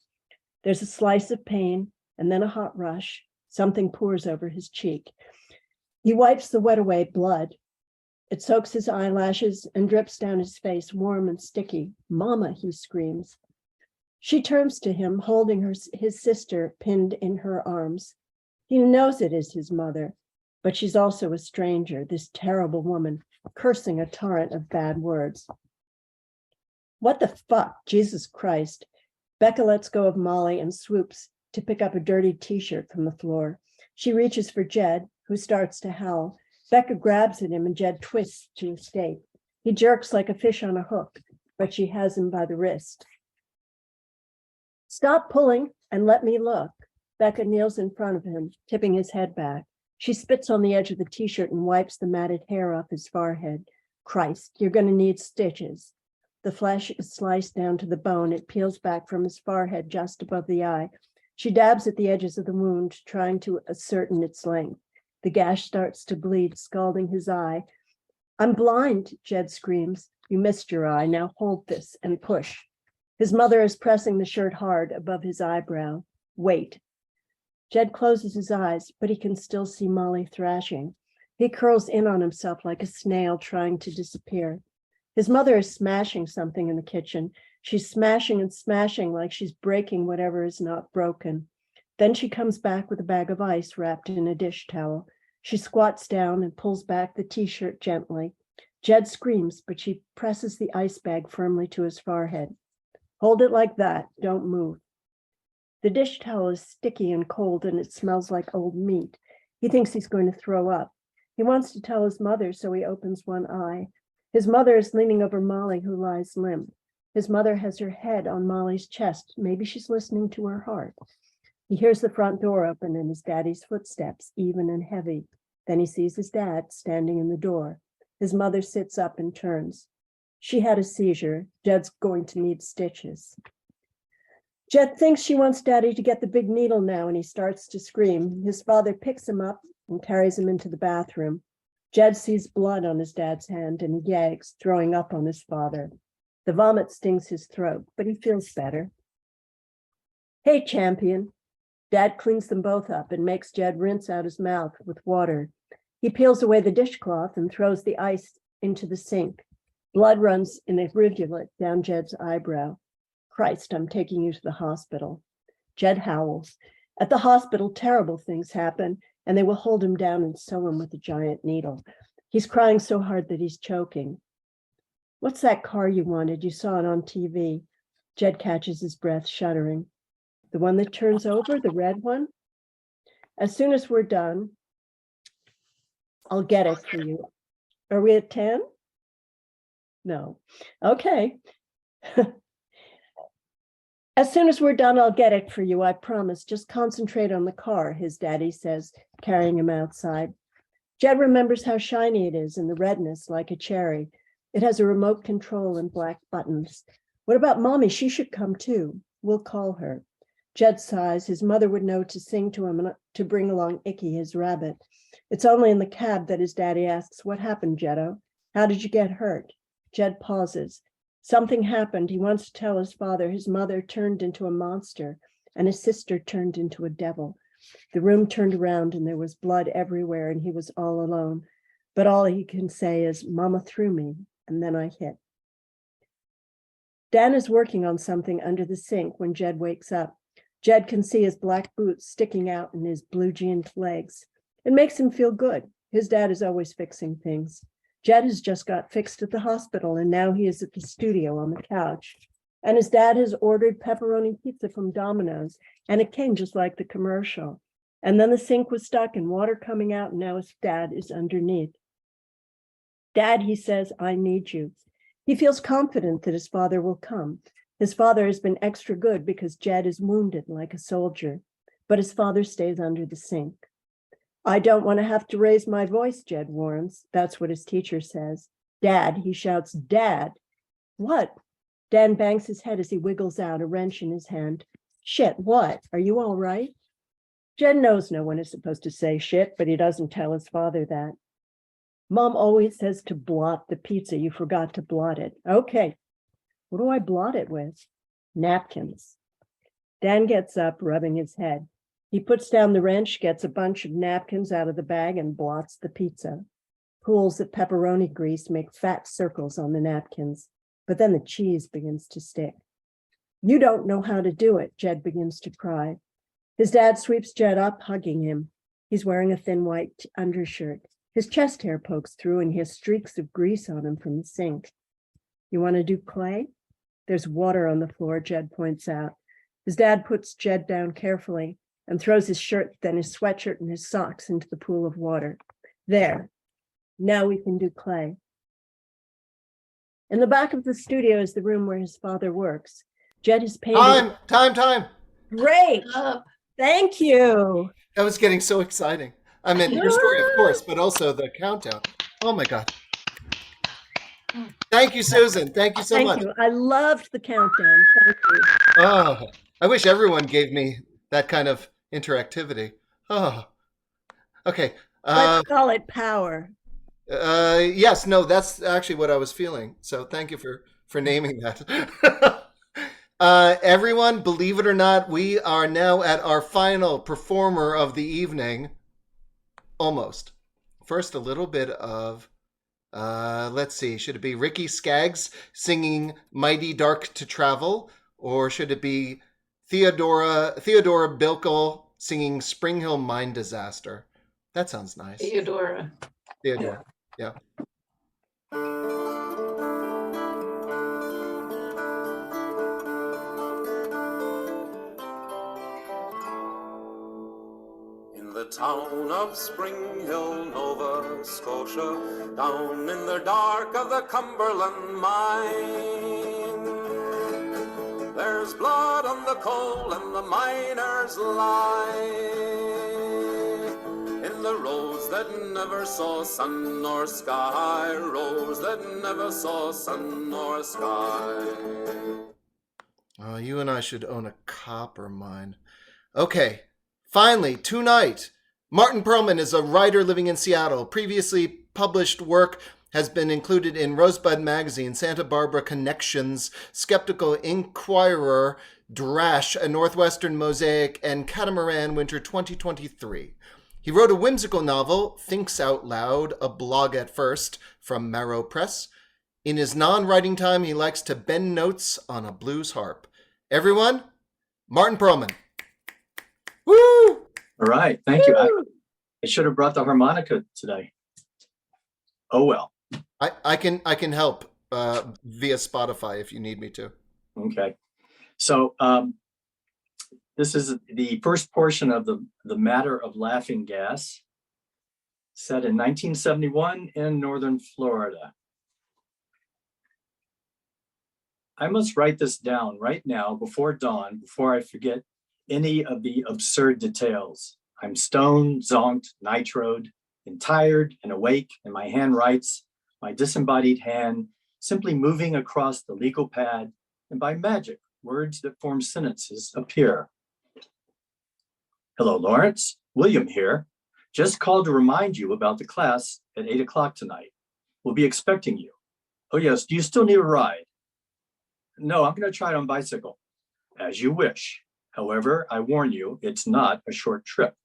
There's a slice of pain and then a hot rush. Something pours over his cheek. He wipes the wet away blood. It soaks his eyelashes and drips down his face, warm and sticky. Mama, he screams. She turns to him, holding his sister pinned in her arms. He knows it is his mother, but she's also a stranger, this terrible woman, cursing a torrent of bad words. What the fuck, Jesus Christ. Becca lets go of Molly and swoops to pick up a dirty t-shirt from the floor. She reaches for Jed, who starts to howl. Becca grabs at him and Jed twists to escape. He jerks like a fish on a hook, but she has him by the wrist. Stop pulling and let me look. Becca kneels in front of him, tipping his head back. She spits on the edge of the t-shirt and wipes the matted hair off his forehead. Christ, you're going to need stitches. The flesh is sliced down to the bone. It peels back from his forehead just above the eye. She dabs at the edges of the wound, trying to ascertain its length. The gash starts to bleed, scalding his eye. I'm blind, Jed screams. You missed your eye. Now hold this and push. His mother is pressing the shirt hard above his eyebrow. Wait. Jed closes his eyes, but he can still see Molly thrashing. He curls in on himself like a snail trying to disappear. His mother is smashing something in the kitchen. She's smashing and smashing like she's breaking whatever is not broken. Then she comes back with a bag of ice wrapped in a dish towel. She squats down and pulls back the t-shirt gently. Jed screams, but she presses the ice bag firmly to his forehead. Hold it like that. Don't move. The dish towel is sticky and cold, and it smells like old meat. He thinks he's going to throw up. He wants to tell his mother, so he opens one eye. His mother is leaning over Molly, who lies limp. His mother has her head on Molly's chest. Maybe she's listening to her heart. He hears the front door open and his daddy's footsteps, even and heavy. Then he sees his dad standing in the door. His mother sits up and turns. She had a seizure. Jed's going to need stitches. Jed thinks she wants Daddy to get the big needle now, and he starts to scream. His father picks him up and carries him into the bathroom. Jed sees blood on his dad's hand and he gags, throwing up on his father. The vomit stings his throat, but he feels better. Hey, champion. Dad cleans them both up and makes Jed rinse out his mouth with water. He peels away the dishcloth and throws the ice into the sink. Blood runs in a rivulet down Jed's eyebrow. Christ, I'm taking you to the hospital. Jed howls. At the hospital, terrible things happen, and they will hold him down and sew him with a giant needle. He's crying so hard that he's choking. What's that car you wanted? You saw it on TV. Jed catches his breath, shuddering. The one that turns over, the red one? As soon as we're done, I'll get it for you. Are we at 10? No. Okay. As soon as we're done, I'll get it for you, I promise. Just concentrate on the car, his daddy says, carrying him outside. Jed remembers how shiny it is and the redness like a cherry. It has a remote control and black buttons. What about Mommy? She should come too. We'll call her. Jed sighs. His mother would know to sing to him and to bring along Icky, his rabbit. It's only in the cab that his daddy asks, what happened, Jeddo? How did you get hurt? Jed pauses. Something happened. He wants to tell his father his mother turned into a monster and his sister turned into a devil. The room turned around and there was blood everywhere and he was all alone. But all he can say is, Mama threw me, and then I hit. Dan is working on something under the sink when Jed wakes up. Jed can see his black boots sticking out in his blue jeaned legs. It makes him feel good. His dad is always fixing things. Jed has just got fixed at the hospital, and now he is at the studio on the couch. And his dad has ordered pepperoni pizza from Domino's, and it came just like the commercial. And then the sink was stuck and water coming out, and now his dad is underneath. Dad, he says, I need you. He feels confident that his father will come. His father has been extra good because Jed is wounded like a soldier, but his father stays under the sink. I don't want to have to raise my voice, Jed warns. That's what his teacher says. Dad, he shouts, Dad. What? Dan bangs his head as he wiggles out, a wrench in his hand. Shit, what? Are you all right? Jed knows no one is supposed to say shit, but he doesn't tell his father that. Mom always says to blot the pizza. You forgot to blot it. Okay. What do I blot it with? Napkins. Dan gets up, rubbing his head. He puts down the wrench, gets a bunch of napkins out of the bag, and blots the pizza. Pools of pepperoni grease make fat circles on the napkins, but then the cheese begins to stick. You don't know how to do it, Jed begins to cry. His dad sweeps Jed up, hugging him. He's wearing a thin white undershirt. His chest hair pokes through, and he has streaks of grease on him from the sink. You want to do clay? There's water on the floor, Jed points out. His dad puts Jed down carefully and throws his shirt, then his sweatshirt and his socks into the pool of water. There. Now we can do clay. In the back of the studio is the room where his father works. Jed is painting. Time. Great. Thank you. That was getting so exciting. I mean, your story, of course, but also the countdown. Oh my God. Thank you, Susan. Thank you so Thank much. you. I loved the countdown. Thank you. Oh, I wish everyone gave me that kind of interactivity. Oh, okay. Let's call it power. Yes, no, that's actually what I was feeling. So thank you for naming that. Everyone, believe it or not, we are now at our final performer of the evening. Almost. First, a little bit of, let's see, should it be Ricky Skaggs singing Mighty Dark to Travel? Or should it be Theodora Bilkel singing Spring Hill Mine Disaster? That sounds nice. Theodora. Yeah. In the town of Spring Hill, Nova Scotia, down in the dark of the Cumberland mine, there's blood on the coal and the miners lie in the roads that never saw sun nor sky, roads that never saw sun nor sky. Oh, you and I should own a copper mine. Okay, finally, tonight, Martin Perlman is a writer living in Seattle. Previously published work has been included in Rosebud Magazine, Santa Barbara Connections, Skeptical Inquirer, Drash, A Northwestern Mosaic, and Catamaran Winter 2023. He wrote a whimsical novel, Thinks Out Loud, a blog at first, from Marrow Press. In his non-writing time, he likes to bend notes on a blues harp. Everyone, Martin Perlman. Woo! All right, thank you. I should have brought the harmonica today. Oh well. I can help via Spotify if you need me to. Okay. So this is the first portion of the Matter of Laughing Gas, set in 1971 in northern Florida. I must write this down right now before dawn, before I forget any of the absurd details. I'm stoned, zonked, nitroed, and tired and awake, and my hand writes, my disembodied hand, simply moving across the legal pad, and by magic, words that form sentences appear. Hello, Lawrence. William here. Just called to remind you about the class at 8 o'clock tonight. We'll be expecting you. Oh yes, do you still need a ride? No, I'm going to try it on bicycle. As you wish. However, I warn you, it's not a short trip.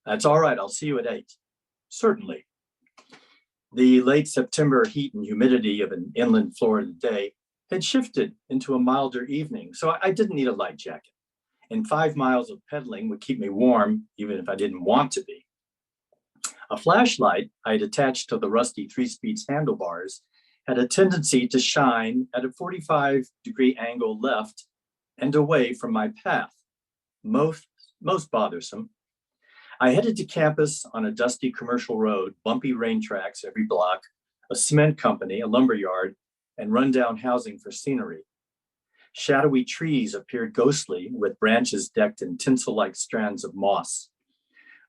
That's all right. I'll see you at 8. Certainly. The late September heat and humidity of an inland Florida day had shifted into a milder evening, so I didn't need a light jacket. And 5 miles of pedaling would keep me warm, even if I didn't want to be. A flashlight I had attached to the rusty 3-speed handlebars had a tendency to shine at a 45-degree angle left and away from my path, most bothersome. I headed to campus on a dusty commercial road, bumpy rain tracks every block, a cement company, a lumber yard, and rundown housing for scenery. Shadowy trees appeared ghostly with branches decked in tinsel-like strands of moss.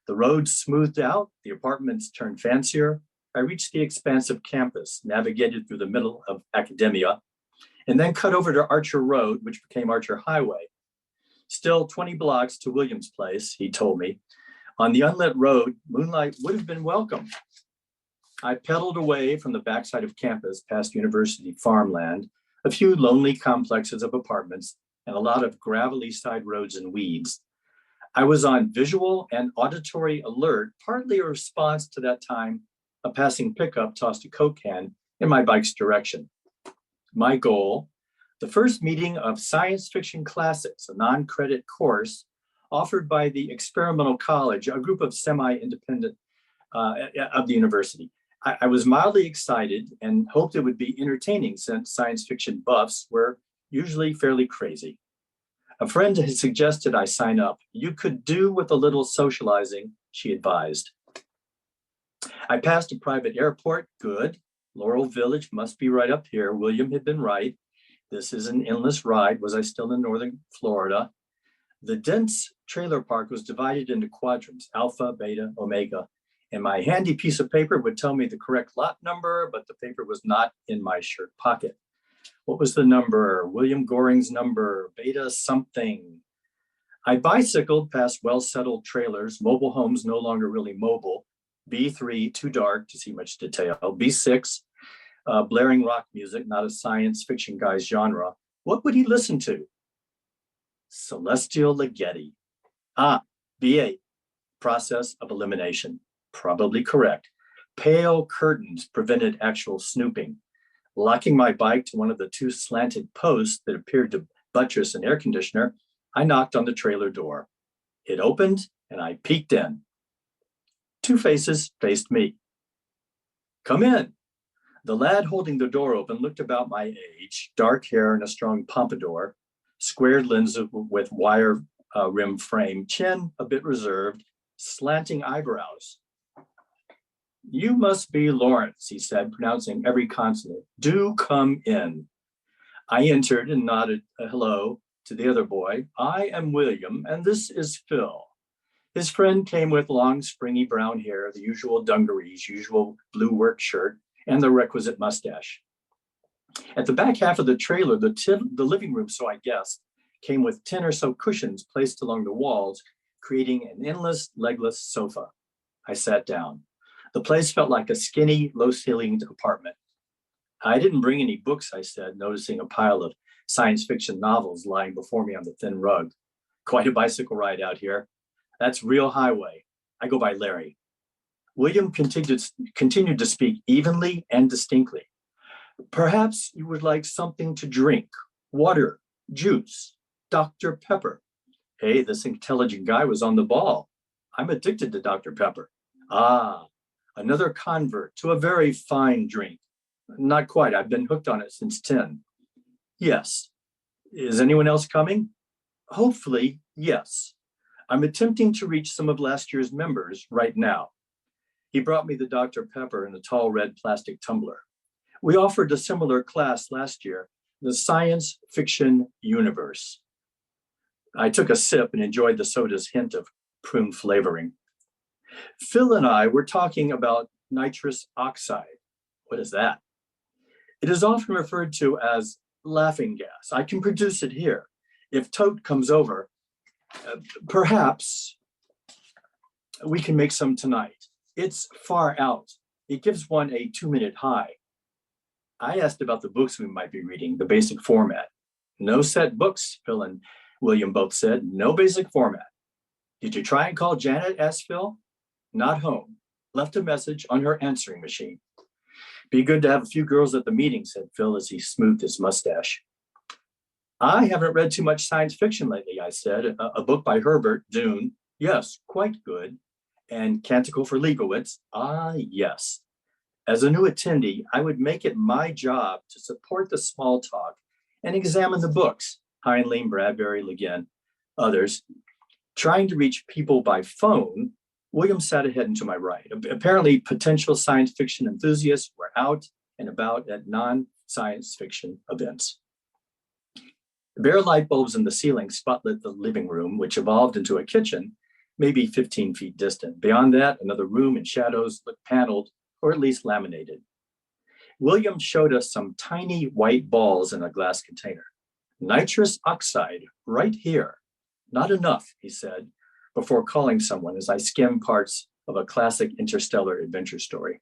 The road smoothed out, the apartments turned fancier. I reached the expansive campus, navigated through the middle of academia, and then cut over to Archer Road, which became Archer Highway. Still 20 blocks to Williams Place, he told me. On the unlit road, moonlight would have been welcome. I pedaled away from the backside of campus past university farmland, a few lonely complexes of apartments, and a lot of gravelly side roads and weeds. I was on visual and auditory alert, partly a response to that time a passing pickup tossed a Coke can in my bike's direction. My goal, the first meeting of Science Fiction Classics, a non-credit course offered by the Experimental College, a group of semi-independent of the university. I was mildly excited and hoped it would be entertaining since science fiction buffs were usually fairly crazy. A friend had suggested I sign up. You could do with a little socializing, she advised. I passed a private airport. Good. Laurel Village must be right up here. William had been right. This is an endless ride. Was I still in northern Florida? The dense trailer park was divided into quadrants, alpha, beta, omega, and my handy piece of paper would tell me the correct lot number, but the paper was not in my shirt pocket. What was the number? William Goring's number, beta something. I bicycled past well-settled trailers, mobile homes no longer really mobile, B3, too dark to see much detail, B6, blaring rock music, not a science fiction guy's genre. What would he listen to? Celestial Ligeti. B8, process of elimination. Probably correct. Pale curtains prevented actual snooping. Locking my bike to one of the two slanted posts that appeared to buttress an air conditioner, I knocked on the trailer door. It opened and I peeked in. Two faces faced me. Come in. The lad holding the door open looked about my age, dark hair and a strong pompadour, squared lenses with wire rim frame, chin a bit reserved, slanting eyebrows. You must be Lawrence, he said, pronouncing every consonant. Do come in. I entered and nodded a hello to the other boy. I am William, and this is Phil. His friend came with long, springy brown hair, the usual dungarees, usual blue work shirt, and the requisite mustache. At the back half of the trailer, the living room, so I guessed, came with 10 or so cushions placed along the walls, creating an endless, legless sofa. I sat down. The place felt like a skinny, low-ceilinged apartment. I didn't bring any books, I said, noticing a pile of science fiction novels lying before me on the thin rug. Quite a bicycle ride out here. That's real highway. I go by Larry. William continued to speak evenly and distinctly. Perhaps you would like something to drink, water, juice, Dr. Pepper. Hey, this intelligent guy was on the ball. I'm addicted to Dr. Pepper. Another convert to a very fine drink. Not quite, I've been hooked on it since 10. Yes. Is anyone else coming? Hopefully, yes. I'm attempting to reach some of last year's members right now. He brought me the Dr. Pepper in a tall red plastic tumbler. We offered a similar class last year, the Science Fiction Universe. I took a sip and enjoyed the soda's hint of prune flavoring. Phil and I were talking about nitrous oxide. What is that? It is often referred to as laughing gas. I can produce it here. If Tote comes over, perhaps we can make some tonight. It's far out. It gives one a 2-minute high. I asked about the books we might be reading, the basic format. No set books, Phil and William both said. No basic format. Did you try and call Janet? Asked Phil. Not home. Left a message on her answering machine. Be good to have a few girls at the meeting, said Phil as he smoothed his mustache. I haven't read too much science fiction lately, I said. A book by Herbert, Dune. Yes, quite good. And Canticle for Leibowitz. Yes. As a new attendee, I would make it my job to support the small talk and examine the books. Heinlein, Bradbury, Le Guin, others. Trying to reach people by phone, William sat ahead and to my right. Apparently, potential science fiction enthusiasts were out and about at non-science fiction events. Bare light bulbs in the ceiling spotlit the living room, which evolved into a kitchen, maybe 15 feet distant. Beyond that, another room in shadows looked paneled, or at least laminated. William showed us some tiny white balls in a glass container. Nitrous oxide, right here. Not enough, he said, before calling someone as I skimmed parts of a classic interstellar adventure story.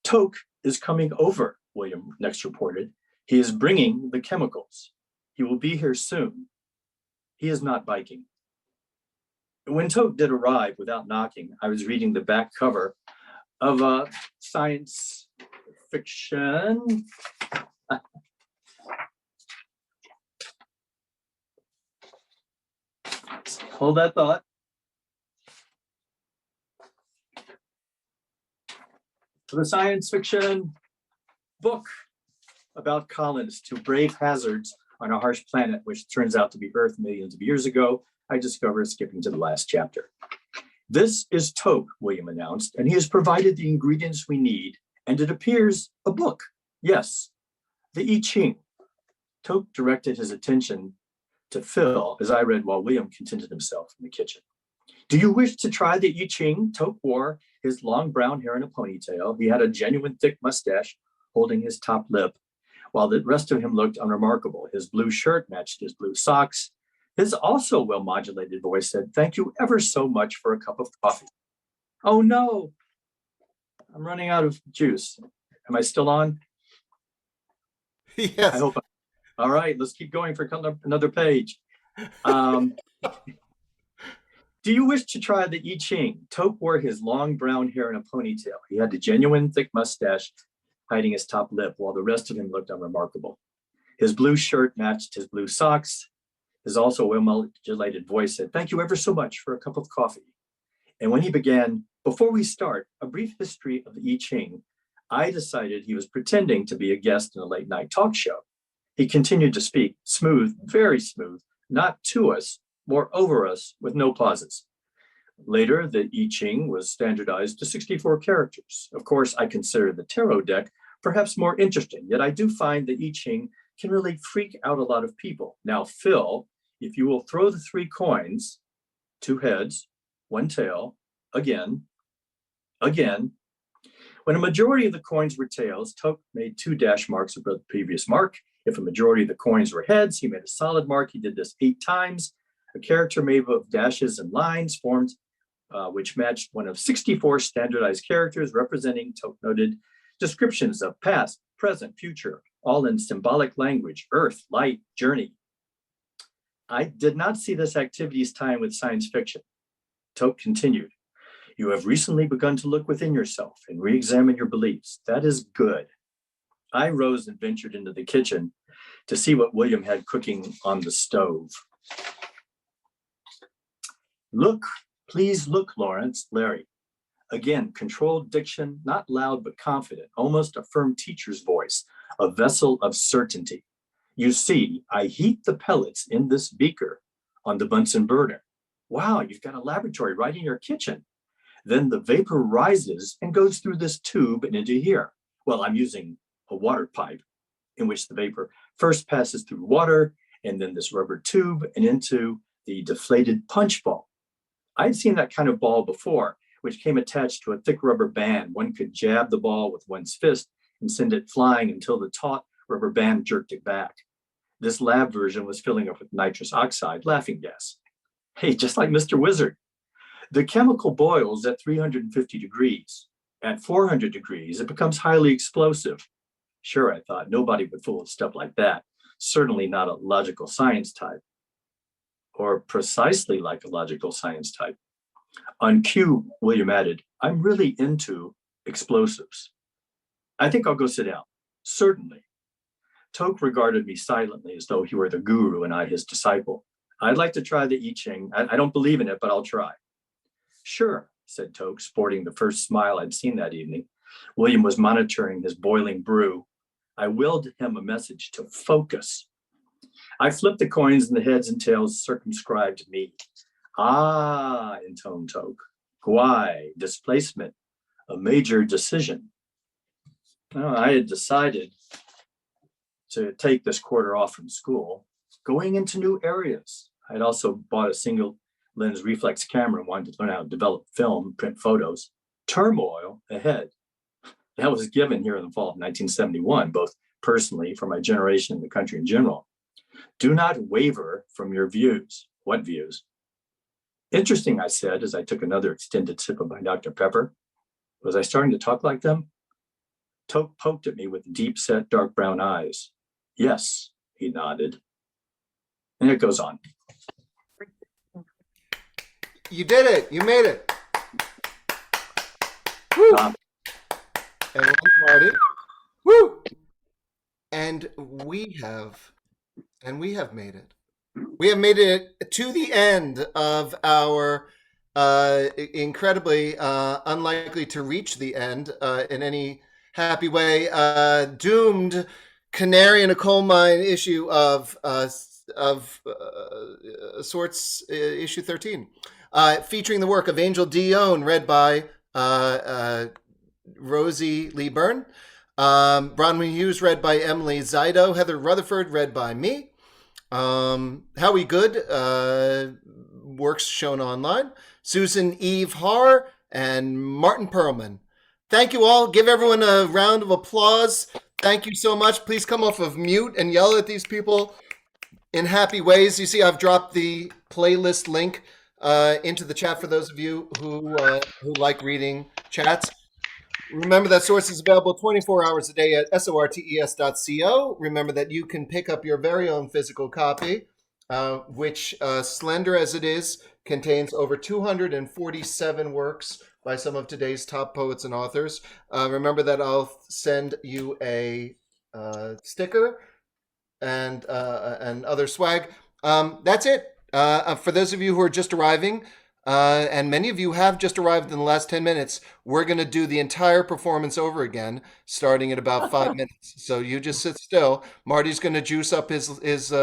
Toke is coming over, William next reported. He is bringing the chemicals. He will be here soon. He is not biking. When Toke did arrive without knocking, I was reading the back cover of a science fiction. Hold that thought. The science fiction book about colonists who brave hazards on a harsh planet, which turns out to be Earth millions of years ago, I discovered skipping to the last chapter. This is Toke, William announced, and he has provided the ingredients we need, and it appears a book. Yes, the I Ching. Toke directed his attention to Phil as I read while William contented himself in the kitchen. Do you wish to try the I Ching? Toke wore his long brown hair in a ponytail. He had a genuine thick mustache holding his top lip, while the rest of him looked unremarkable. His blue shirt matched his blue socks. His also well-modulated voice said, "Thank you ever so much for a cup of coffee." Oh no, I'm running out of juice. Am I still on? Yes. I hope. All right, let's keep going for another page. Do you wish to try the I Ching? Toke wore his long brown hair in a ponytail. He had a genuine thick mustache hiding his top lip, while the rest of him looked unremarkable. His blue shirt matched his blue socks. His also well-modulated voice said, "Thank you ever so much for a cup of coffee." And when he began, "Before we start, a brief history of the I Ching," I decided he was pretending to be a guest in a late night talk show. He continued to speak, smooth, very smooth, not to us, more over us, with no pauses. Later, the I Ching was standardized to 64 characters. Of course, I consider the tarot deck perhaps more interesting, yet I do find the I Ching can really freak out a lot of people. Now, Phil, if you will throw the 3 coins, 2 heads, 1 tail, again. When a majority of the coins were tails, Toke made 2 dash marks above the previous mark. If a majority of the coins were heads, he made a solid mark. He did this 8 times. A character made of dashes and lines formed, which matched one of 64 standardized characters representing, Toke noted, descriptions of past, present, future, all in symbolic language, earth, light, journey. I did not see this activity as tying with science fiction. Toke continued, "You have recently begun to look within yourself and re-examine your beliefs. That is good." I rose and ventured into the kitchen to see what William had cooking on the stove. "Look, please look, Lawrence." Larry. Again, controlled diction, not loud but confident, almost a firm teacher's voice, a vessel of certainty. "You see, I heat the pellets in this beaker on the Bunsen burner." Wow, you've got a laboratory right in your kitchen. "Then the vapor rises and goes through this tube and into here." Well, I'm using a water pipe in which the vapor first passes through water and then this rubber tube and into the deflated punch ball. I'd seen that kind of ball before, which came attached to a thick rubber band. One could jab the ball with one's fist and send it flying until the taut rubber band jerked it back. This lab version was filling up with nitrous oxide, laughing gas. Hey, just like Mr. Wizard. "The chemical boils at 350 degrees. At 400 degrees, it becomes highly explosive." Sure, I thought, nobody would fool with stuff like that. Certainly not a logical science type. Or precisely like a logical science type. On cue, William added, "I'm really into explosives." "I think I'll go sit down." "Certainly." Toke regarded me silently as though he were the guru and I his disciple. "I'd like to try the I Ching. I don't believe in it, but I'll try." "Sure," said Toke, sporting the first smile I'd seen that evening. William was monitoring his boiling brew. I willed him a message to focus. I flipped the coins and the heads and tails circumscribed me. "Ah," intoned Toke. "Gui, displacement, a major decision." Well, I had decided to take this quarter off from school, going into new areas. I had also bought a single lens reflex camera and wanted to learn how to develop film, print photos. Turmoil ahead. That was given here in the fall of 1971, both personally for my generation and the country in general. "Do not waver from your views." What views? "Interesting," I said as I took another extended sip of my Dr. Pepper. Was I starting to talk like them? Toke poked at me with deep-set dark brown eyes. "Yes," he nodded. And it goes on. You did it. You made it. Woo. And one party. Woo. And we have made it. We have made it to the end of our incredibly unlikely to reach the end in any happy way, doomed canary in a coal mine issue of Sorts issue 13, featuring the work of Angel Dionne, read by Rosie Lee Byrne, Bronwyn Hughes, read by Emily Zido, Heather Rutherford, read by me, Howie Good, works shown online, Susan Eve Haar, and Martin Perlman. Thank you all. Give everyone a round of applause. Thank you so much. Please come off of mute and yell at these people in happy ways. You see, I've dropped the playlist link into the chat for those of you who like reading chats. Remember that Source is available 24 hours a day at sortes.co. Remember that you can pick up your very own physical copy, which, slender as it is, contains over 247 works by some of today's top poets and authors. Remember that I'll send you a sticker and other swag. That's it. For those of you who are just arriving, and many of you have just arrived in the last 10 minutes, we're going to do the entire performance over again, starting in about 5 minutes. So you just sit still. Marty's going to juice up his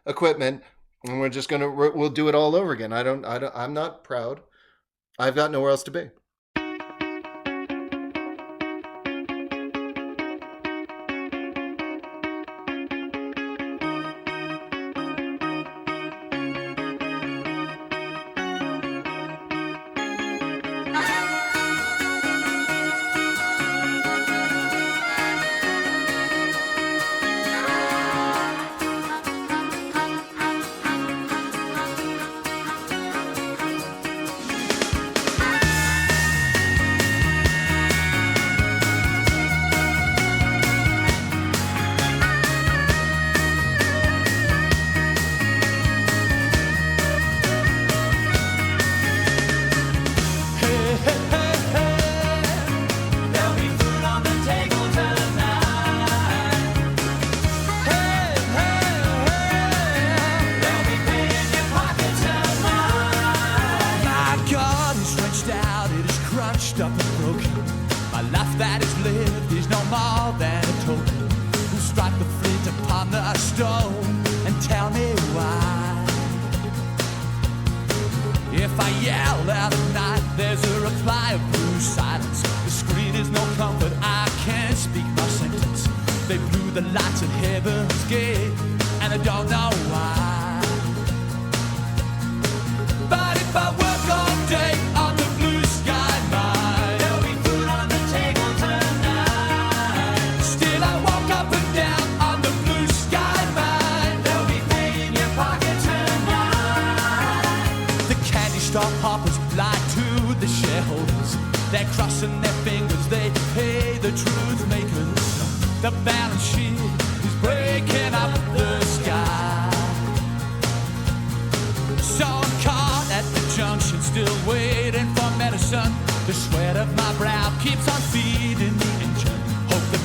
equipment, and we'll do it all over again. I'm not proud. I've got nowhere else to be.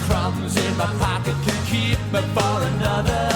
Crumbs in my pocket can keep me for another